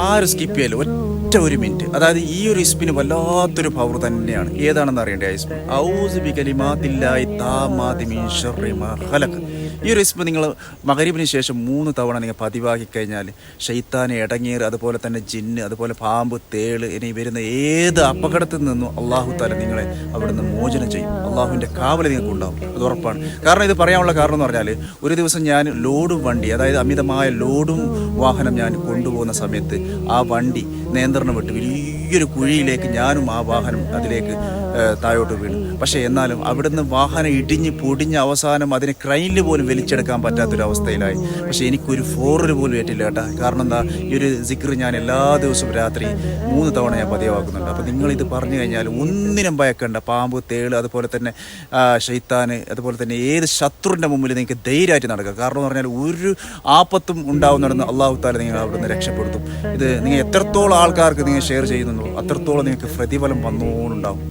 ആരും സ്കിപ്പ് ചെയ്യല്ലോ, ഒറ്റ ഒരു മിനിറ്റ്. അതായത് ഈ ഒരു ഇസ്മിന് വല്ലാത്തൊരു പവർ തന്നെയാണ്. ഏതാണെന്ന് അറിയേണ്ട ആ ഇസ്മ, ഔസു ബികലിമാത്തില്ലാഹി താമ്മാതി മിൻ ശർരി മാ ഖലഖ്. ഈ ഒരു ഇസ്മ നിങ്ങൾ മഗ്‌രിബിന് ശേഷം 3 തവണ നിങ്ങൾ പതിവാക്കി കഴിഞ്ഞാൽ ശൈത്താനെ, ഇടങ്ങേറ്, അതുപോലെ തന്നെ ജിന്ന്, അതുപോലെ പാമ്പ്, തേള്, ഇനി വരുന്ന ഏത് അപകടത്തിൽ നിന്നും അള്ളാഹു താല നിങ്ങളെ അവിടുന്ന് മോചനം ചെയ്യും. അള്ളാഹുവിൻ്റെ കാവൽ നിങ്ങൾക്ക് ഉണ്ടാവും, അത് ഉറപ്പാണ്. കാരണം ഇത് പറയാനുള്ള കാരണം എന്ന് പറഞ്ഞാൽ, ഒരു ദിവസം ഞാൻ ലോഡും വണ്ടി, അതായത് അമിതമായ ലോഡും വാഹനം ഞാൻ കൊണ്ടുപോകുന്ന സമയത്ത് ആ വണ്ടി നിയന്ത്രണം വിട്ട് വലിയൊരു കുഴിയിലേക്ക് ഞാനും ആ വാഹനം അതിലേക്ക് താഴോട്ട് വീണു. പക്ഷേ എന്നാലും അവിടുന്ന് വാഹനം ഇടിഞ്ഞ് പൊടിഞ്ഞ് അവസാനം അതിനെ ക്രൈനിൽ പോലും വലിച്ചെടുക്കാൻ പറ്റാത്തൊരവസ്ഥയിലായി. പക്ഷേ എനിക്കൊരു ഫോറിൽ പോലും ഏറ്റില്ല കേട്ടോ. കാരണം എന്താ, ഈ ഒരു സിക്ർ ഞാൻ എല്ലാ ദിവസവും രാത്രി 3 തവണ ഞാൻ പതിവാക്കുന്നുണ്ട്. അപ്പോൾ നിങ്ങളിത് പറഞ്ഞു കഴിഞ്ഞാൽ ഒന്നിനും ഭയക്കണ്ട. പാമ്പ്, തേള്, അതുപോലെ തന്നെ ശൈത്താന്, അതുപോലെ തന്നെ ഏത് ശത്രുവിൻ്റെ മുമ്പിൽ നിങ്ങൾക്ക് ധൈര്യമായിട്ട് നടക്കുക. കാരണം എന്ന് പറഞ്ഞാൽ ഒരു ആപത്തും ഉണ്ടാവുന്നിടന്ന് അള്ളാഹു താല നിങ്ങൾ അവിടുന്ന് രക്ഷപ്പെടുത്തും. ഇത് നിങ്ങൾ എത്രത്തോളം ആൾക്കാർക്ക് നിങ്ങൾ ഷെയർ ചെയ്യുന്നുണ്ടോ അത്രത്തോളം നിങ്ങൾക്ക് പ്രതിഫലം വന്നുകൊണ്ടുണ്ടാവും.